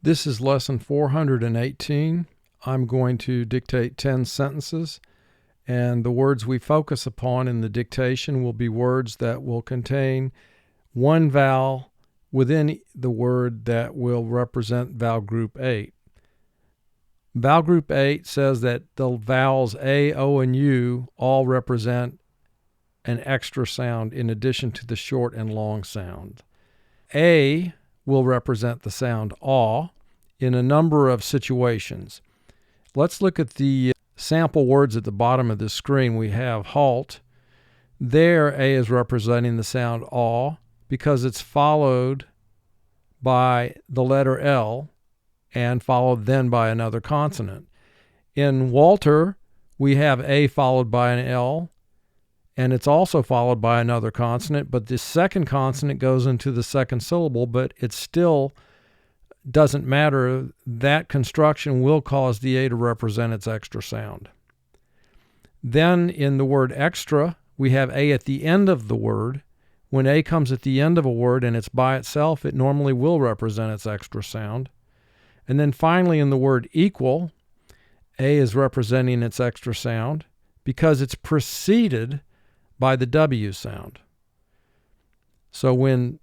This is lesson 418. I'm going to dictate 10 sentences, and the words we focus upon in the dictation will be words that will contain one vowel within the word that will represent vowel group 8. Vowel group 8 says that the vowels A, O, and U all represent an extra sound in addition to the short and long sound. A will represent the sound aw in a number of situations. Let's look at the sample words at the bottom of the screen. We have halt. There, A is representing the sound aw because it's followed by the letter L and followed then by another consonant. In Walter, we have A followed by an L, and it's also followed by another consonant, but the second consonant goes into the second syllable, but it still doesn't matter. That construction will cause the A to represent its extra sound. Then in the word extra, we have A at the end of the word. When A comes at the end of a word and it's by itself, it normally will represent its extra sound. And then finally in the word equal, A is representing its extra sound because it's preceded by the W sound. So when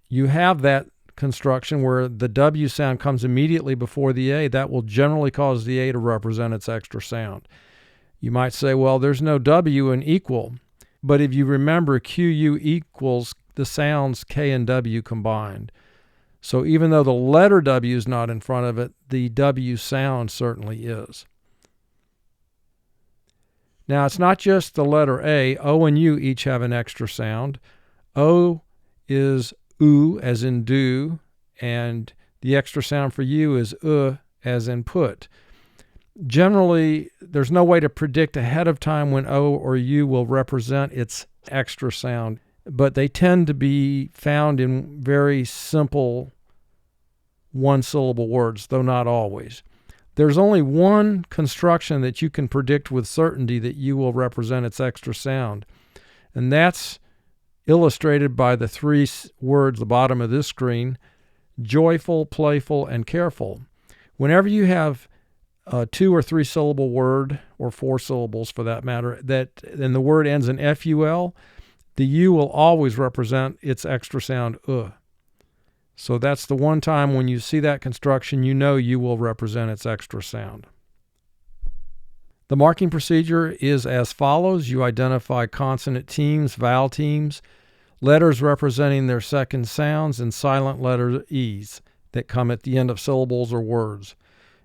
you have that construction where the W sound comes immediately before the A, that will generally cause the A to represent its extra sound. You might say, well, there's no W in equal. But if you remember, QU equals the sounds K and W combined. So even though the letter W is not in front of it, the W sound certainly is. Now, it's not just the letter A. O and U each have an extra sound. O is oo, as in do, and the extra sound for U is as in put. Generally, there's no way to predict ahead of time when O or U will represent its extra sound, but they tend to be found in very simple one-syllable words, though not always. There's only one construction that you can predict with certainty that U will represent its extra sound, and that's illustrated by the three words at the bottom of this screen: joyful, playful, and careful. Whenever you have a 2 or 3 syllable word, or 4 syllables for that matter, and the word ends in FUL, the U will always represent its extra sound So that's the one time when you see that construction, you know U will represent its extra sound. The marking procedure is as follows. You identify consonant teams, vowel teams, letters representing their second sounds, and silent letter E's that come at the end of syllables or words.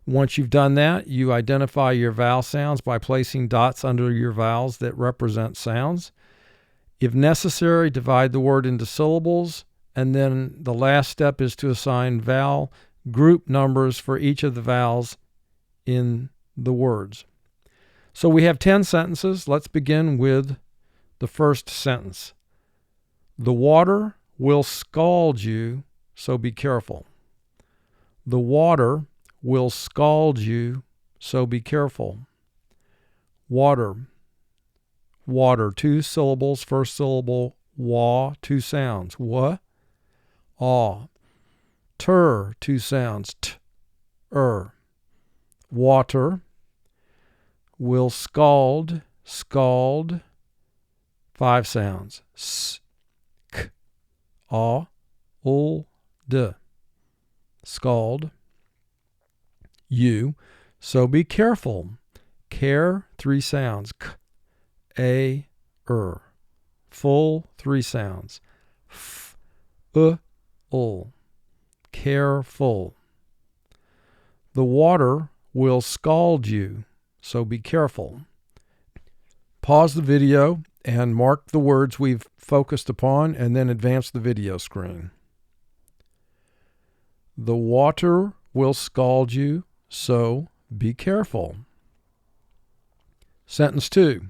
Once you've done that, you identify your vowel sounds by placing dots under your vowels that represent sounds. If necessary, divide the word into syllables, and then the last step is to assign vowel group numbers for each of the vowels in the words. So we have 10 sentences. Let's begin with the first sentence. The water will scald you, so be careful. The water will scald you, so be careful. Water. Water. 2 syllables. First syllable, wa, 2 sounds. Wa, aw. Ter, 2 sounds. T, Water. Will scald, scald, 5 sounds. S, k, aw, ul, d. Scald. You, so be careful. Care, 3 sounds. K, a, Full, 3 sounds. F, ul. Careful. The water will scald you, so be careful. Pause the video and mark the words we've focused upon, and then advance the video screen. The water will scald you, so be careful. Sentence 2.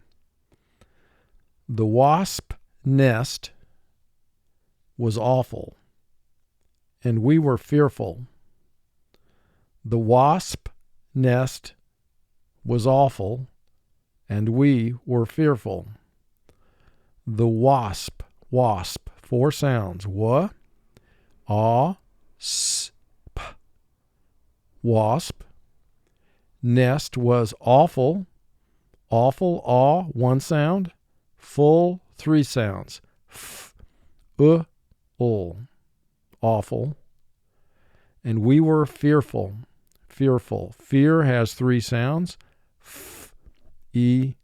The wasp nest was awful, and we were fearful. The wasp nest was awful, and we were fearful. The wasp, 4 sounds. Wa, aw, s, p. wasp. Nest was awful. Awful, aw, one sound. Full, three sounds. F, ul, awful. And we were fearful. Fearful. Fear has three sounds. F, e,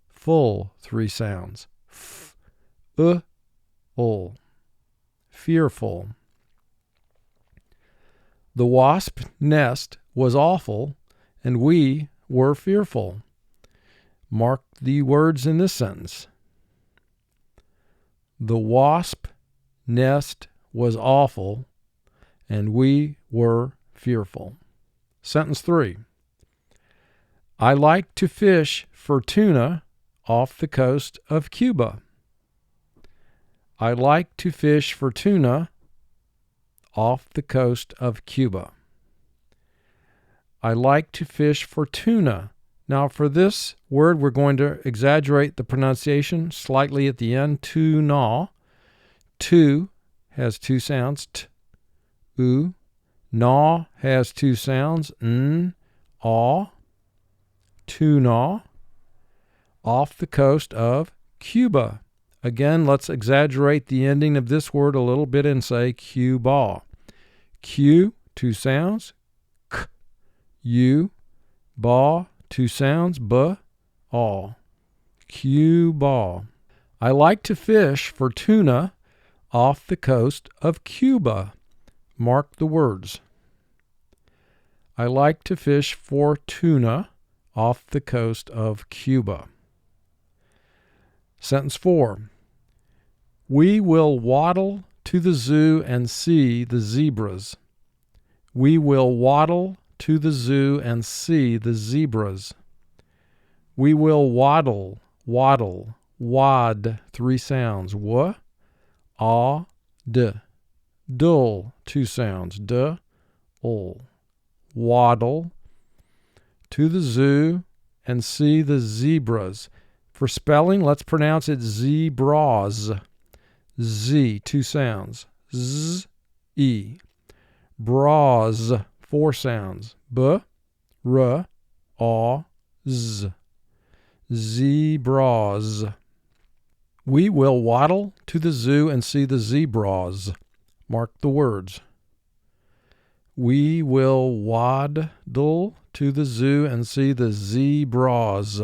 Full, three sounds. F, ul. Fearful. The wasp nest was awful, and we were fearful. Mark the words in this sentence. The wasp nest was awful, and we were fearful. Sentence 3. I like to fish for tuna off the coast of Cuba. I like to fish for tuna off the coast of Cuba. I like to fish for tuna. Now, for this word, we're going to exaggerate the pronunciation slightly at the end. Tuna. Tu has two sounds. T, u. Na has two sounds. N, aw. Tuna. Off the coast of Cuba. Again, let's exaggerate the ending of this word a little bit and say Cuba. Q, two sounds. K, U. Ba, two sounds. B, aw. Cuba. I like to fish for tuna off the coast of Cuba. Mark the words. I like to fish for tuna off the coast of Cuba. Sentence 4. We will waddle to the zoo and see the zebras. We will waddle to the zoo and see the zebras. We will waddle, waddle, wad, three sounds. W, a, d. Dull, two sounds. D, ul. Waddle to the zoo and see the zebras. For spelling, let's pronounce it zebras. Z, two sounds. Z, e. Bras, four sounds. B, r, a, z. Zebras. We will waddle to the zoo and see the zebras. Mark the words. We will waddle to the zoo and see the zebras.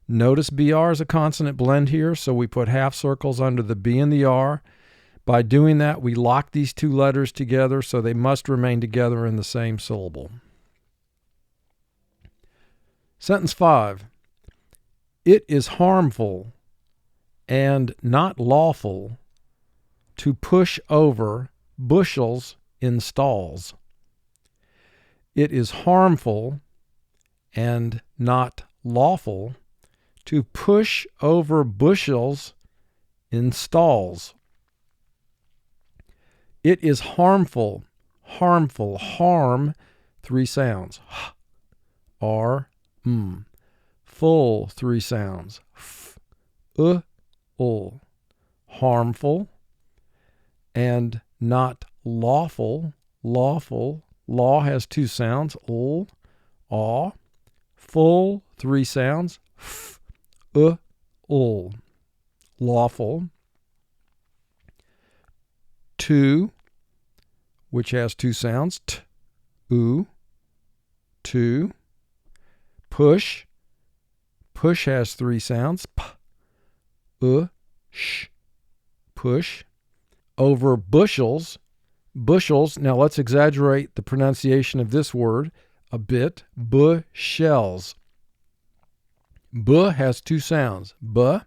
Notice BR is a consonant blend here, so we put half circles under the B and the R. By doing that, we lock these two letters together, so they must remain together in the same syllable. Sentence 5. It is harmful and not lawful to push over bushels in stalls. It is harmful and not lawful to push over bushels in stalls. It is harmful, harmful, harm, three sounds. H, R, M. Full, three sounds. F, ul. Harmful and not lawful, lawful. Law has two sounds. Ul, aw. Full, three sounds. F, ul. Lawful. To, which has two sounds. T, u. To. Push. Push has three sounds. P, sh. Push. Over bushels. Bushels. Now let's exaggerate the pronunciation of this word a bit. Bushels. B has two sounds. B,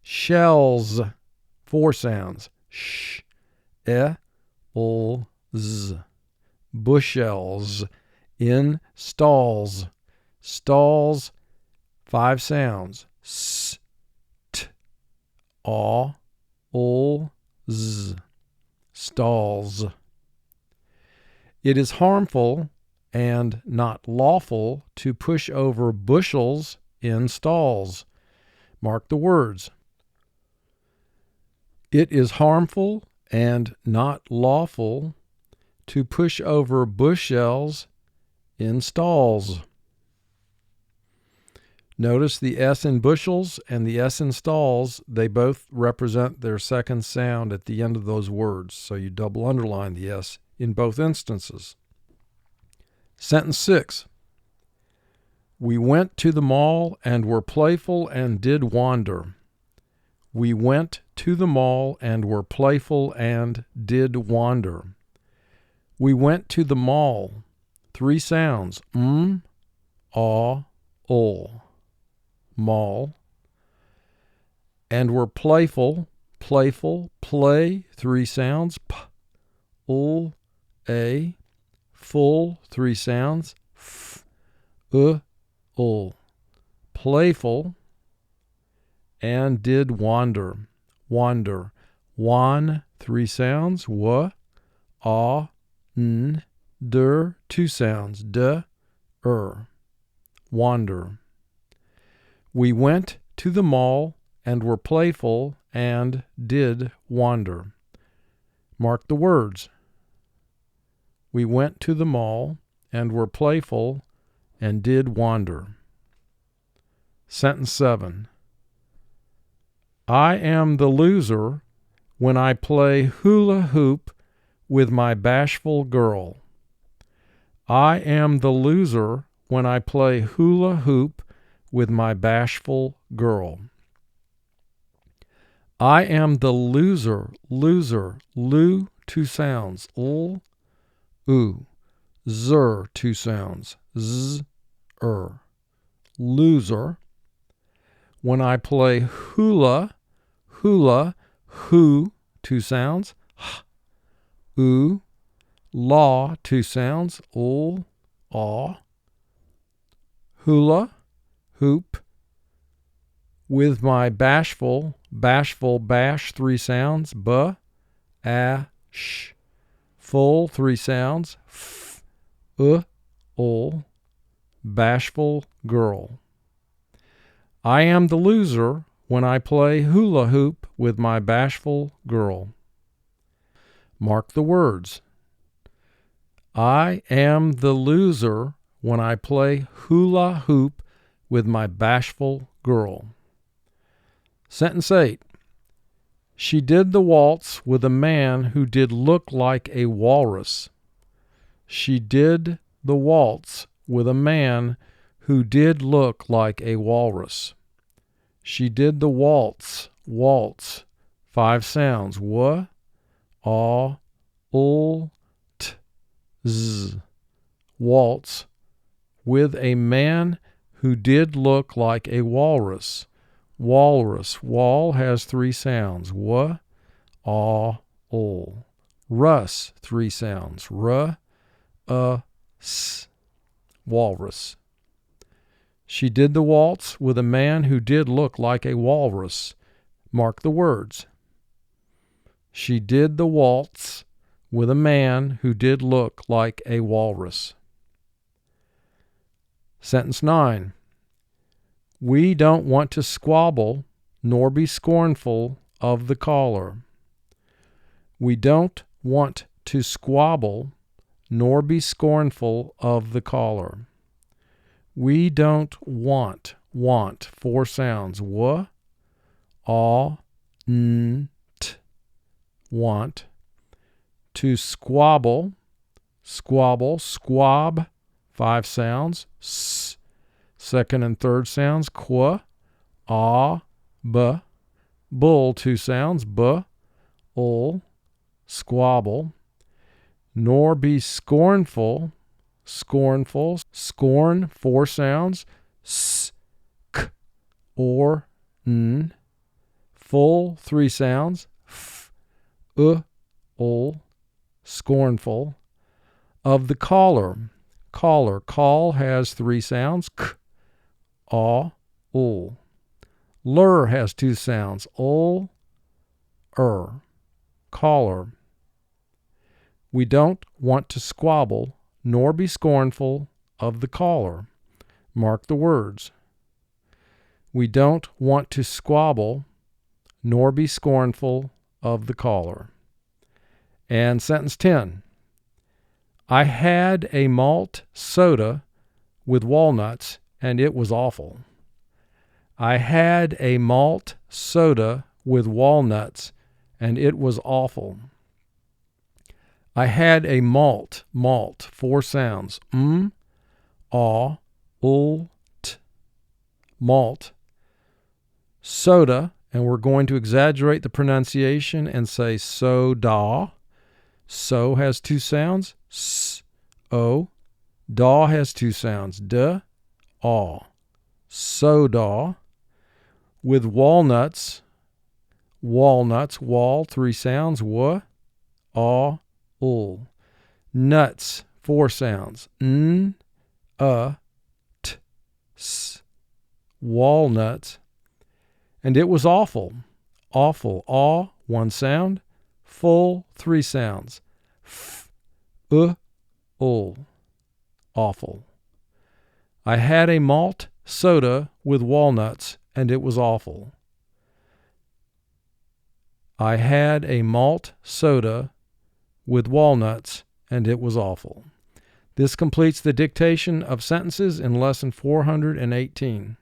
shells, four sounds. Sh, ul, z. Bushels. In stalls. Stalls, five sounds. S, t, aw, ul, z. Stalls. It is harmful and not lawful to push over bushels in stalls. Mark the words. It is harmful and not lawful to push over bushels in stalls. Notice the S in bushels and the S in stalls, they both represent their second sound at the end of those words, so you double underline the S in both instances. Sentence 6. We went to the mall and were playful and did wander. We went to the mall and were playful and did wander. We went to the mall. 3 sounds. Aw, ul. Mall. And were playful, play, 3 sounds. P, ul, a. Full, 3 sounds. F, ul. Playful. And did wander. Wander. Wan, 3 sounds. W, a, n, der, 2 sounds. D, wander. We went to the mall and were playful and did wander. Mark the words. We went to the mall and were playful and did wander. Sentence 7. I am the loser when I play hula hoop with my bashful girl. I am the loser when I play hula hoop with my bashful girl. I am the loser, lu, 2 sounds, l, u, zer, 2 sounds, z, loser. When I play hula, hu, 2 sounds, h, u, law, 2 sounds, ul, aw. Hula, hoop. With my bashful, bash, 3 sounds, b, a, sh. Full, 3 sounds, f, ul. Bashful girl. I am the loser when I play hula hoop with my bashful girl. Mark the words. I am the loser when I play hula hoop with my bashful girl. Sentence 8. She did the waltz with a man who did look like a walrus. She did the waltz with a man who did look like a walrus. She did the waltz, 5 sounds, w, a, ul, t, z, waltz, with a man who did look like a walrus. Walrus, wall has 3 sounds, w, a, ul. Rus, 3 sounds, r, s, walrus. She did the waltz with a man who did look like a walrus. Mark the words. She did the waltz with a man who did look like a walrus. Sentence 9. We don't want to squabble nor be scornful of the caller. We don't want to squabble nor be scornful of the caller. We don't want, 4 sounds, w, a, n, t, want. To squabble, squab, 5 sounds, s, second and third sounds, qu, a, b, bull, 2 sounds, b, ul, squabble. Nor be scornful, scorn, 4 sounds, s, k, or, n, full, 3 sounds, f, ul, scornful, of the caller, call has 3 sounds, k, a, ul. Lur has 2 sounds, ul, caller. We don't want to squabble nor be scornful of the caller. Mark the words. We don't want to squabble nor be scornful of the caller. And sentence 10. I had a malt soda with walnuts, and it was awful. I had a malt soda with walnuts, and it was awful. I had a malt, 4 sounds. Aw, t, malt. Soda, and we're going to exaggerate the pronunciation and say soda. So has 2 sounds. S, o. Da has 2 sounds. D, aw. Soda. With walnuts, wall, 3 sounds. W, aw, nuts, 4 sounds. N, t, s. Walnuts. And it was awful. Awful. Aw, 1 sound. Full, 3 sounds. F, awful. I had a malt soda with walnuts, and it was awful. I had a malt soda with walnuts, and it was awful. This completes the dictation of sentences in Lesson 418.